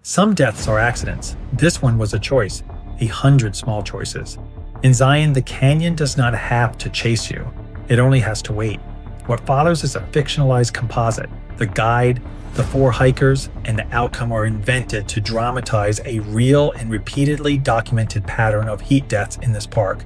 Some deaths are accidents. This one was a choice, 100 small choices. In Zion, the canyon does not have to chase you. It only has to wait. What follows is a fictionalized composite. The guide, the 4 hikers, and the outcome are invented to dramatize a real and repeatedly documented pattern of heat deaths in this park.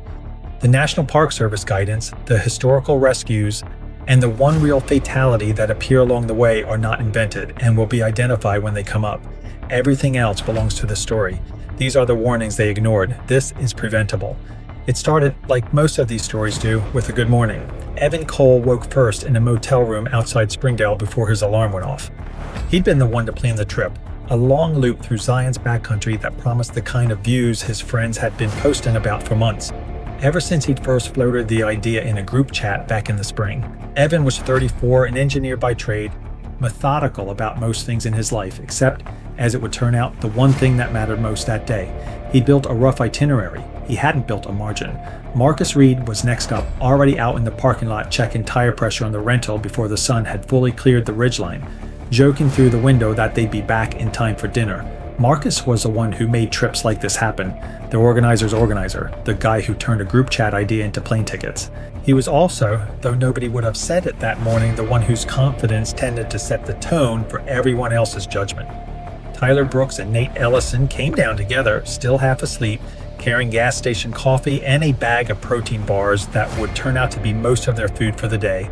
The National Park Service guidance, the historical rescues, and the one real fatality that appear along the way are not invented and will be identified when they come up. Everything else belongs to the story. These are the warnings they ignored. This is preventable. It started, like most of these stories do, with a good morning. Evan Cole woke first in a motel room outside Springdale before his alarm went off. He'd been the one to plan the trip, a long loop through Zion's backcountry that promised the kind of views his friends had been posting about for months. Ever since he'd first floated the idea in a group chat back in the spring. Evan was 34, an engineer by trade, methodical about most things in his life, except, as it would turn out, the one thing that mattered most that day. He'd built a rough itinerary. He hadn't built a margin. Marcus Reed was next up, already out in the parking lot checking tire pressure on the rental before the sun had fully cleared the ridgeline, joking through the window that they'd be back in time for dinner. Marcus was the one who made trips like this happen, the organizer's organizer, the guy who turned a group chat idea into plane tickets. He was also, though nobody would have said it that morning, the one whose confidence tended to set the tone for everyone else's judgment. Tyler Brooks and Nate Ellison came down together, still half asleep, carrying gas station coffee and a bag of protein bars that would turn out to be most of their food for the day.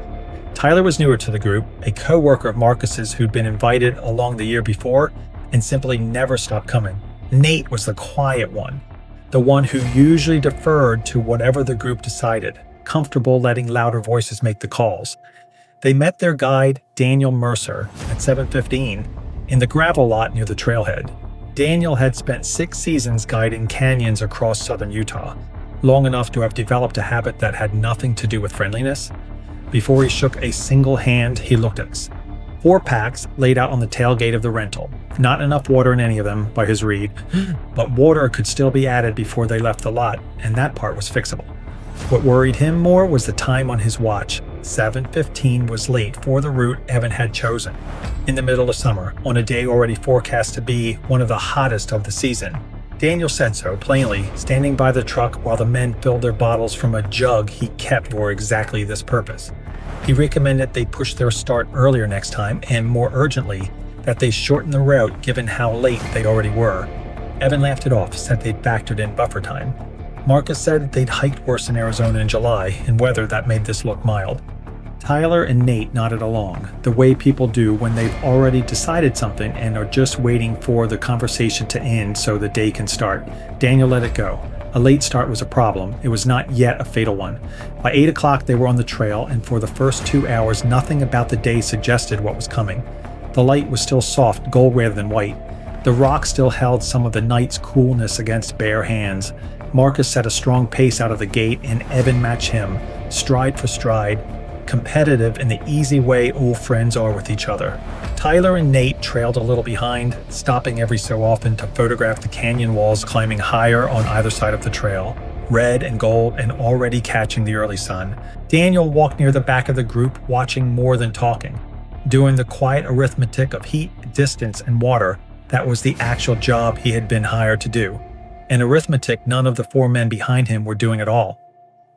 Tyler was newer to the group, a co-worker of Marcus's who'd been invited along the year before and simply never stopped coming. Nate was the quiet one, the one who usually deferred to whatever the group decided, comfortable letting louder voices make the calls. They met their guide, Daniel Mercer, at 7:15 in the gravel lot near the trailhead. Daniel had spent 6 seasons guiding canyons across southern Utah, long enough to have developed a habit that had nothing to do with friendliness. Before he shook a single hand, he looked at us. 4 packs laid out on the tailgate of the rental. Not enough water in any of them, by his read, but water could still be added before they left the lot, and that part was fixable. What worried him more was the time on his watch. 7:15 was late for the route Evan had chosen, in the middle of summer, on a day already forecast to be one of the hottest of the season. Daniel said so plainly, standing by the truck while the men filled their bottles from a jug he kept for exactly this purpose. He recommended they push their start earlier next time, and more urgently, that they shorten the route given how late they already were. Evan laughed it off, said they'd factored in buffer time. Marcus said they'd hiked worse in Arizona in July, in weather that made this look mild. Tyler and Nate nodded along, the way people do when they've already decided something and are just waiting for the conversation to end so the day can start. Daniel let it go. A late start was a problem. It was not yet a fatal one. By 8 o'clock they were on the trail, and for the first 2 hours nothing about the day suggested what was coming. The light was still soft, gold rather than white. The rock still held some of the night's coolness against bare hands. Marcus set a strong pace out of the gate, and Evan matched him, stride for stride, competitive in the easy way old friends are with each other. Tyler and Nate trailed a little behind, stopping every so often to photograph the canyon walls climbing higher on either side of the trail, red and gold and already catching the early sun. Daniel walked near the back of the group, watching more than talking, doing the quiet arithmetic of heat, distance, and water. That was the actual job he had been hired to do. An arithmetic none of the 4 men behind him were doing at all.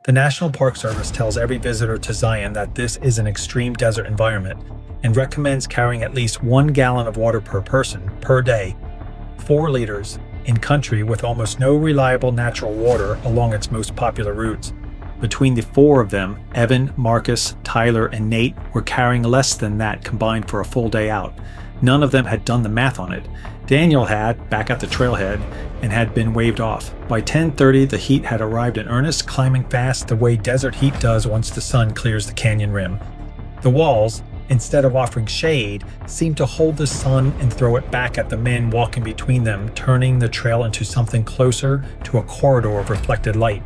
The National Park Service tells every visitor to Zion that this is an extreme desert environment and recommends carrying at least 1 gallon of water per person per day, 4 liters, in country with almost no reliable natural water along its most popular routes. Between the 4 of them, Evan, Marcus, Tyler, and Nate were carrying less than that combined for a full day out. None of them had done the math on it. Daniel had, back at the trailhead, and had been waved off. By 10:30, the heat had arrived in earnest, climbing fast the way desert heat does once the sun clears the canyon rim. The walls, instead of offering shade, seemed to hold the sun and throw it back at the men walking between them, turning the trail into something closer to a corridor of reflected light.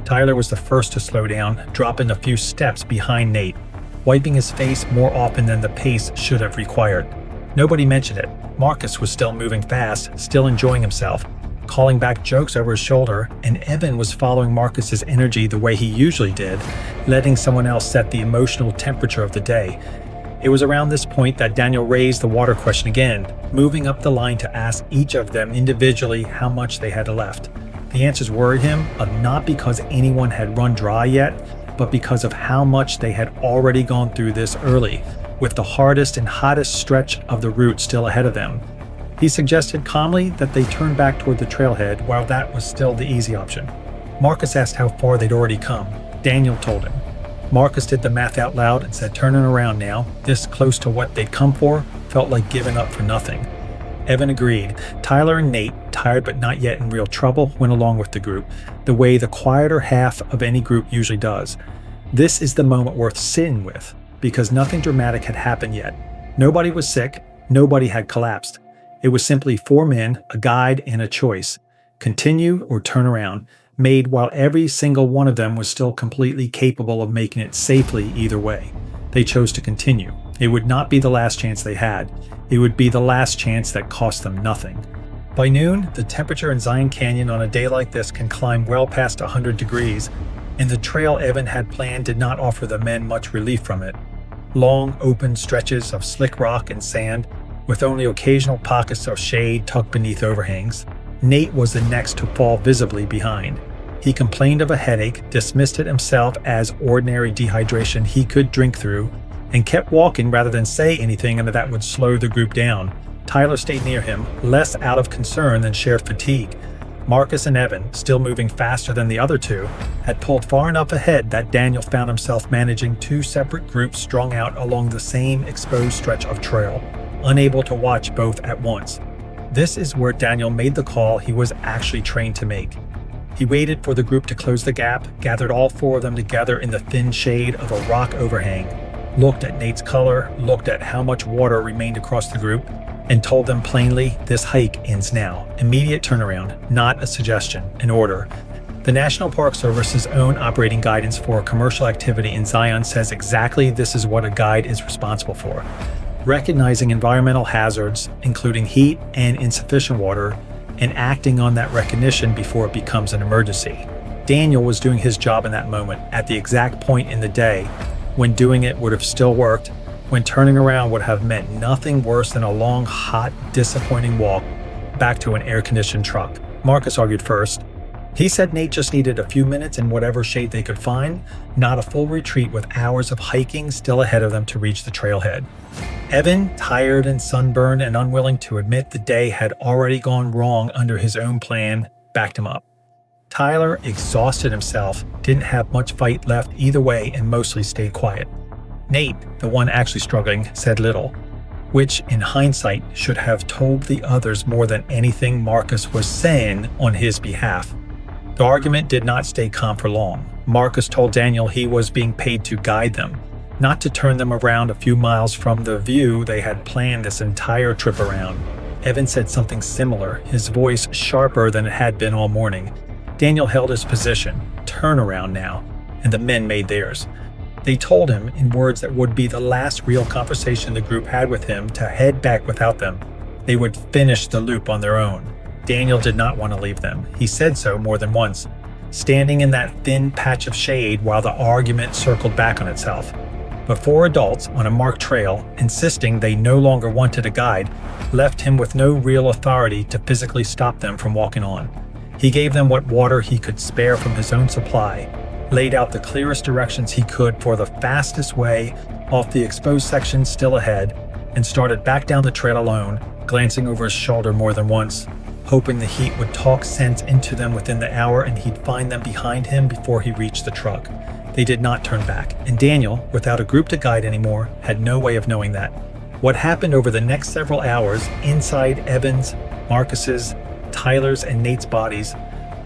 Tyler was the first to slow down, dropping a few steps behind Nate, wiping his face more often than the pace should have required. Nobody mentioned it. Marcus was still moving fast, still enjoying himself, calling back jokes over his shoulder, and Evan was following Marcus's energy the way he usually did, letting someone else set the emotional temperature of the day. It was around this point that Daniel raised the water question again, moving up the line to ask each of them individually how much they had left. The answers worried him, not because anyone had run dry yet, but because of how much they had already gone through this early, with the hardest and hottest stretch of the route still ahead of them. He suggested calmly that they turn back toward the trailhead while that was still the easy option. Marcus asked how far they'd already come. Daniel told him. Marcus did the math out loud and said turning around now, this close to what they'd come for, felt like giving up for nothing. Evan agreed. Tyler and Nate, tired but not yet in real trouble, went along with the group, the way the quieter half of any group usually does. This is the moment worth sitting with, because nothing dramatic had happened yet. Nobody was sick, nobody had collapsed. It was simply 4 men, a guide, and a choice. Continue or turn around, made while every single one of them was still completely capable of making it safely either way. They chose to continue. It would not be the last chance they had. It would be the last chance that cost them nothing. By noon, the temperature in Zion Canyon on a day like this can climb well past 100 degrees, and the trail Evan had planned did not offer the men much relief from it. Long, open stretches of slick rock and sand, with only occasional pockets of shade tucked beneath overhangs. Nate was the next to fall visibly behind. He complained of a headache, dismissed it himself as ordinary dehydration he could drink through, and kept walking rather than say anything that would slow the group down. Tyler stayed near him, less out of concern than shared fatigue. Marcus and Evan, still moving faster than the other two, had pulled far enough ahead that Daniel found himself managing 2 separate groups strung out along the same exposed stretch of trail, unable to watch both at once. This is where Daniel made the call he was actually trained to make. He waited for the group to close the gap, gathered all 4 of them together in the thin shade of a rock overhang, looked at Nate's color, looked at how much water remained across the group, and told them plainly, this hike ends now. Immediate turnaround, not a suggestion, an order. The National Park Service's own operating guidance for commercial activity in Zion says exactly this is what a guide is responsible for. Recognizing environmental hazards, including heat and insufficient water, and acting on that recognition before it becomes an emergency. Daniel was doing his job in that moment, at the exact point in the day when doing it would have still worked, when turning around would have meant nothing worse than a long, hot, disappointing walk back to an air-conditioned truck. Marcus argued first. He said Nate just needed a few minutes in whatever shade they could find, not a full retreat with hours of hiking still ahead of them to reach the trailhead. Evan, tired and sunburned and unwilling to admit the day had already gone wrong under his own plan, backed him up. Tyler, exhausted himself, didn't have much fight left either way and mostly stayed quiet. Nate, the one actually struggling, said little, which in hindsight should have told the others more than anything Marcus was saying on his behalf. The argument did not stay calm for long. Marcus told Daniel he was being paid to guide them, not to turn them around a few miles from the view they had planned this entire trip around. Evan said something similar, his voice sharper than it had been all morning. Daniel held his position, turn around now, and the men made theirs. They told him, in words that would be the last real conversation the group had with him, to head back without them. They would finish the loop on their own. Daniel did not want to leave them. He said so more than once, standing in that thin patch of shade while the argument circled back on itself. But 4 adults on a marked trail, insisting they no longer wanted a guide, left him with no real authority to physically stop them from walking on. He gave them what water he could spare from his own supply, laid out the clearest directions he could for the fastest way off the exposed section still ahead, and started back down the trail alone, glancing over his shoulder more than once, hoping the heat would talk sense into them within the hour and he'd find them behind him before he reached the truck. They did not turn back, and Daniel, without a group to guide anymore, had no way of knowing that. What happened over the next several hours inside Evans, Marcus's, Tyler's, and Nate's bodies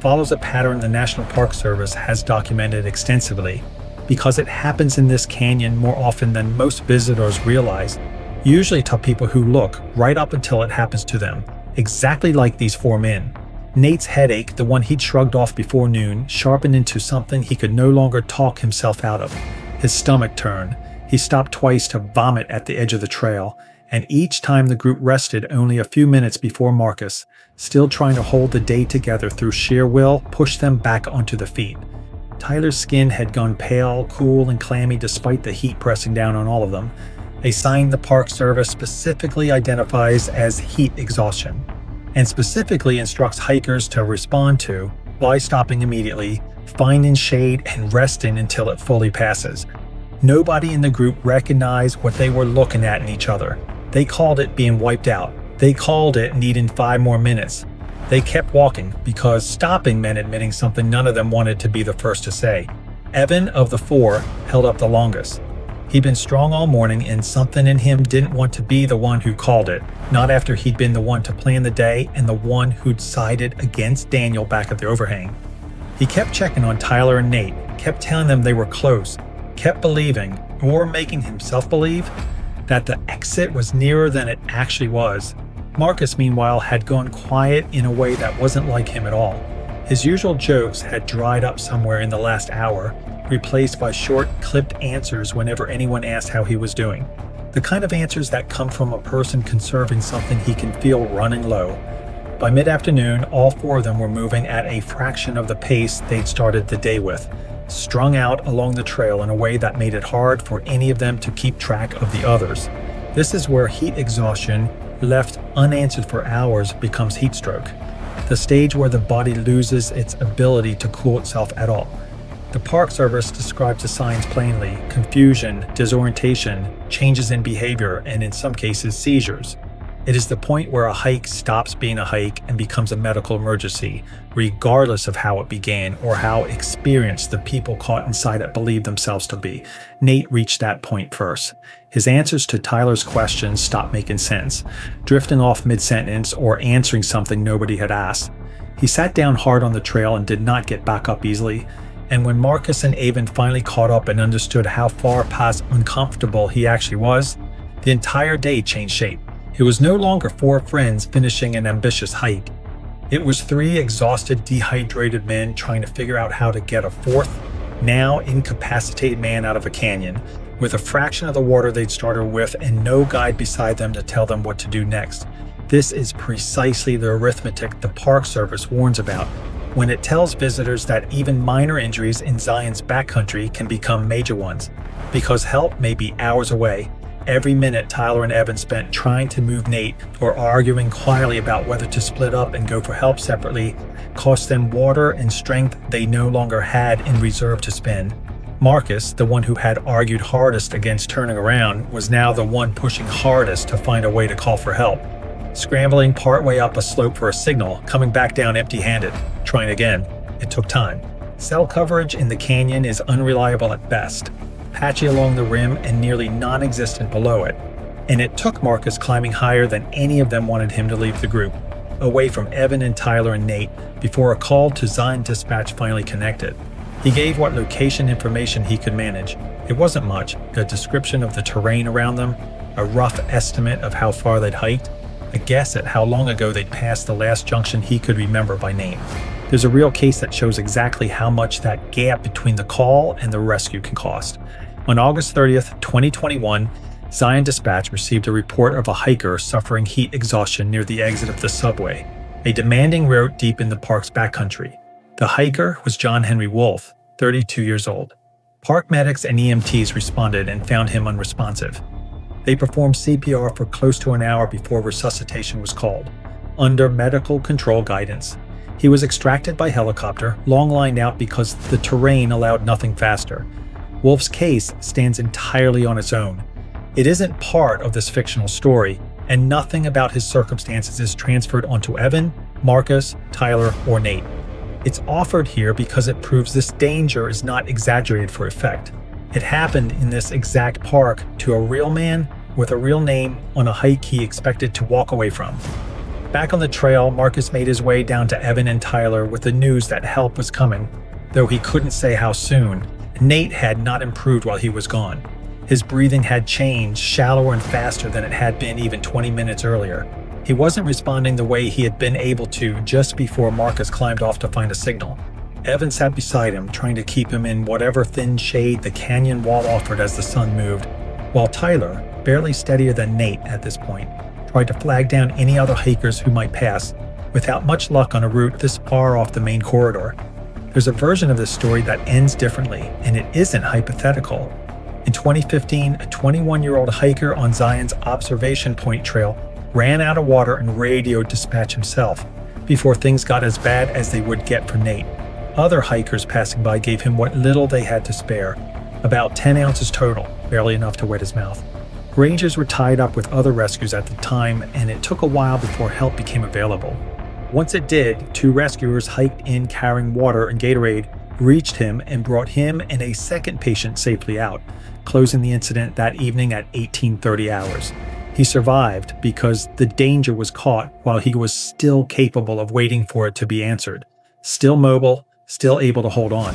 follows a pattern the National Park Service has documented extensively, because it happens in this canyon more often than most visitors realize, usually to people who look right up until it happens to them, exactly like these 4 men. Nate's headache, the one he'd shrugged off before noon, sharpened into something he could no longer talk himself out of. His stomach turned. He stopped twice to vomit at the edge of the trail, and each time the group rested only a few minutes before Marcus, still trying to hold the day together through sheer will, pushed them back onto the feet. Tyler's skin had gone pale, cool, and clammy despite the heat pressing down on all of them. a sign the Park Service specifically identifies as heat exhaustion, and specifically instructs hikers to respond to by stopping immediately, finding shade, and resting until it fully passes. Nobody in the group recognized what they were looking at in each other. They called it being wiped out. They called it needing 5 more minutes. They kept walking because stopping meant admitting something none of them wanted to be the first to say. Evan, of the 4, held up the longest. He'd been strong all morning, and something in him didn't want to be the one who called it, not after he'd been the one to plan the day and the one who'd sided against Daniel back at the overhang. He kept checking on Tyler and Nate, kept telling them they were close, kept believing, or making himself believe, that the exit was nearer than it actually was. Marcus, meanwhile, had gone quiet in a way that wasn't like him at all. His usual jokes had dried up somewhere in the last hour, replaced by short, clipped answers whenever anyone asked how he was doing. The kind of answers that come from a person conserving something he can feel running low. By mid-afternoon, all 4 of them were moving at a fraction of the pace they'd started the day with, strung out along the trail in a way that made it hard for any of them to keep track of the others. This is where heat exhaustion, left unanswered for hours, becomes heat stroke, the stage where the body loses its ability to cool itself at all. The Park Service describes the signs plainly: confusion, disorientation, changes in behavior, and in some cases, seizures. It is the point where a hike stops being a hike and becomes a medical emergency, regardless of how it began or how experienced the people caught inside it believed themselves to be. Nate reached that point first. His answers to Tyler's questions stopped making sense, drifting off mid-sentence or answering something nobody had asked. He sat down hard on the trail and did not get back up easily. And when Marcus and Avon finally caught up and understood how far past uncomfortable he actually was, the entire day changed shape. It was no longer 4 friends finishing an ambitious hike. It was 3 exhausted, dehydrated men trying to figure out how to get a 4th, now incapacitated man out of a canyon, with a fraction of the water they'd started with and no guide beside them to tell them what to do next. This is precisely the arithmetic the Park Service warns about when it tells visitors that even minor injuries in Zion's backcountry can become major ones, because help may be hours away. Every minute Tyler and Evan spent trying to move Nate or arguing quietly about whether to split up and go for help separately cost them water and strength they no longer had in reserve to spend. Marcus, the one who had argued hardest against turning around, was now the one pushing hardest to find a way to call for help. Scrambling partway up a slope for a signal, coming back down empty-handed, trying again. It took time. Cell coverage in the canyon is unreliable at best, patchy along the rim and nearly non-existent below it. And it took Marcus climbing higher than any of them wanted him to leave the group, away from Evan and Tyler and Nate, before a call to Zion Dispatch finally connected. He gave what location information he could manage. It wasn't much: a description of the terrain around them, a rough estimate of how far they'd hiked, a guess at how long ago they'd passed the last junction he could remember by name. There's a real case that shows exactly how much that gap between the call and the rescue can cost. On August 30th, 2021, Zion Dispatch received a report of a hiker suffering heat exhaustion near the exit of the subway, a demanding route deep in the park's backcountry. The hiker was John Henry Wolfe, 32 years old. Park medics and EMTs responded and found him unresponsive. They performed CPR for close to an hour before resuscitation was called, under medical control guidance. He was extracted by helicopter, long lined out because the terrain allowed nothing faster. Wolfe's case stands entirely on its own. It isn't part of this fictional story, and nothing about his circumstances is transferred onto Evan, Marcus, Tyler, or Nate. It's offered here because it proves this danger is not exaggerated for effect. It happened in this exact park to a real man with a real name on a hike he expected to walk away from. Back on the trail, Marcus made his way down to Evan and Tyler with the news that help was coming, though he couldn't say how soon. Nate had not improved while he was gone. His breathing had changed, shallower and faster than it had been even 20 minutes earlier. He wasn't responding the way he had been able to just before Marcus climbed off to find a signal. Evan sat beside him, trying to keep him in whatever thin shade the canyon wall offered as the sun moved, while Tyler, barely steadier than Nate at this point, tried to flag down any other hikers who might pass, without much luck on a route this far off the main corridor. There's a version of this story that ends differently, and it isn't hypothetical. In 2015, a 21-year-old hiker on Zion's observation point trail ran out of water and radioed dispatch himself before things got as bad as they would get for Nate. Other hikers passing by gave him what little they had to spare, about 10 ounces total, barely enough to wet his mouth. Rangers were tied up with other rescues at the time, and it took a while before help became available. Once it did, 2 rescuers hiked in carrying water and Gatorade, reached him, and brought him and a second patient safely out, closing the incident that evening at 1830 hours. He survived because the danger was caught while he was still capable of waiting for it to be answered, still mobile, still able to hold on.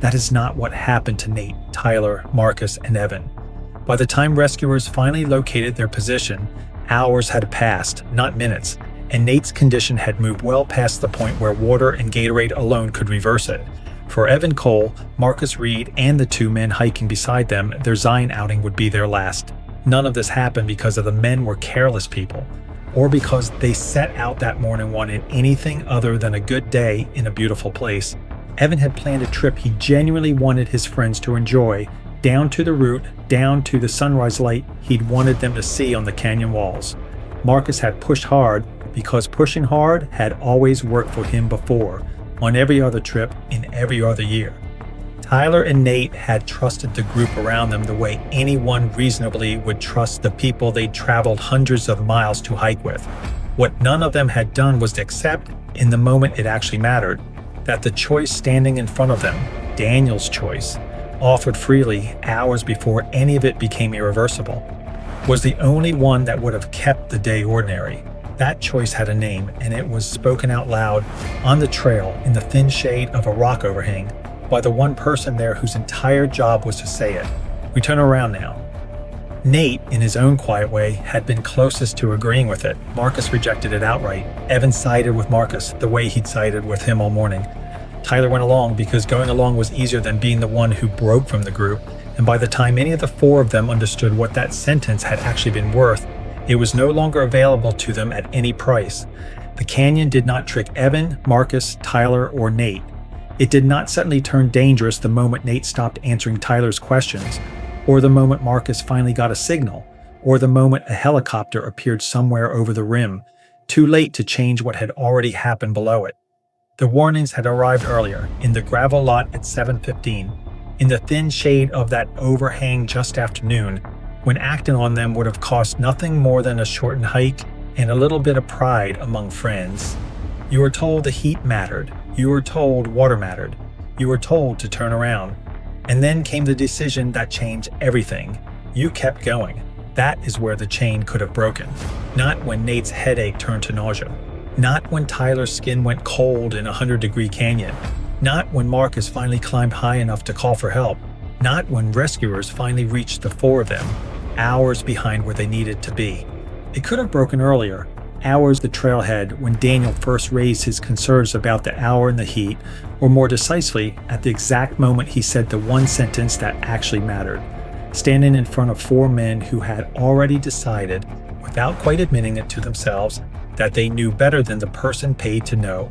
That is not what happened to Nate, Tyler, Marcus, and Evan. By the time rescuers finally located their position, hours had passed, not minutes, and Nate's condition had moved well past the point where water and Gatorade alone could reverse it. For Evan Cole, Marcus Reed, and the 2 men hiking beside them, their Zion outing would be their last. None of this happened because the men were careless people, or because they set out that morning wanting anything other than a good day in a beautiful place. Evan had planned a trip he genuinely wanted his friends to enjoy, down to the route, down to the sunrise light he'd wanted them to see on the canyon walls. Marcus had pushed hard because pushing hard had always worked for him before, on every other trip in every other year. Tyler and Nate had trusted the group around them the way anyone reasonably would trust the people they'd traveled hundreds of miles to hike with. What none of them had done was to accept, in the moment it actually mattered, that the choice standing in front of them, Daniel's choice, offered freely hours before any of it became irreversible, was the only one that would have kept the day ordinary. That choice had a name, and it was spoken out loud on the trail in the thin shade of a rock overhang by the one person there whose entire job was to say it. We turn around now. Nate, in his own quiet way, had been closest to agreeing with it. Marcus rejected it outright. Evan sided with Marcus the way he'd sided with him all morning. Tyler went along because going along was easier than being the one who broke from the group, and by the time any of the 4 of them understood what that sentence had actually been worth, it was no longer available to them at any price. The canyon did not trick Evan, Marcus, Tyler, or Nate. It did not suddenly turn dangerous the moment Nate stopped answering Tyler's questions, or the moment Marcus finally got a signal, or the moment a helicopter appeared somewhere over the rim, too late to change what had already happened below it. The warnings had arrived earlier, in the gravel lot at 7:15, in the thin shade of that overhang just after noon, when acting on them would have cost nothing more than a shortened hike and a little bit of pride among friends. You were told the heat mattered. You were told water mattered. You were told to turn around. And then came the decision that changed everything. You kept going. That is where the chain could have broken. Not when Nate's headache turned to nausea. Not when Tyler's skin went cold in a 100-degree canyon. Not when Marcus finally climbed high enough to call for help. Not when rescuers finally reached the 4 of them, hours behind where they needed to be. It could have broken earlier, hours the trailhead when Daniel first raised his concerns about the hour and the heat, or more decisively, at the exact moment he said the one sentence that actually mattered, standing in front of 4 men who had already decided, without quite admitting it to themselves, that they knew better than the person paid to know.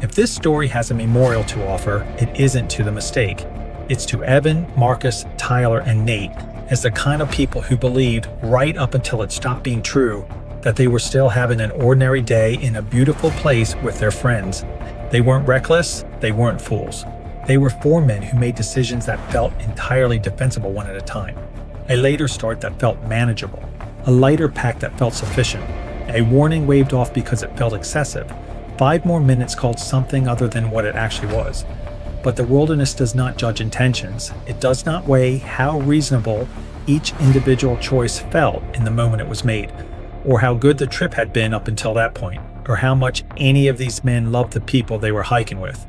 If this story has a memorial to offer, it isn't to the mistake. It's to Evan, Marcus, Tyler, and Nate as the kind of people who believed, right up until it stopped being true, that they were still having an ordinary day in a beautiful place with their friends. They weren't reckless, they weren't fools. They were 4 men who made decisions that felt entirely defensible one at a time. A later start that felt manageable. A lighter pack that felt sufficient. A warning waved off because it felt excessive. 5 more minutes called something other than what it actually was. But the wilderness does not judge intentions. It does not weigh how reasonable each individual choice felt in the moment it was made, or how good the trip had been up until that point, or how much any of these men loved the people they were hiking with.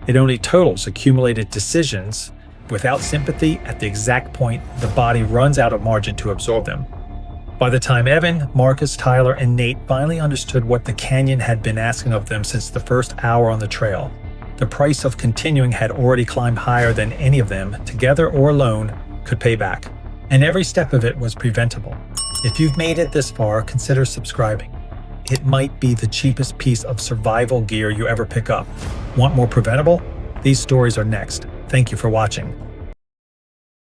It only totals accumulated decisions without sympathy at the exact point the body runs out of margin to absorb them. By the time Evan, Marcus, Tyler, and Nate finally understood what the canyon had been asking of them since the first hour on the trail, the price of continuing had already climbed higher than any of them, together or alone, could pay back. And every step of it was preventable. If you've made it this far, consider subscribing. It might be the cheapest piece of survival gear you ever pick up. Want more preventable? These stories are next. Thank you for watching.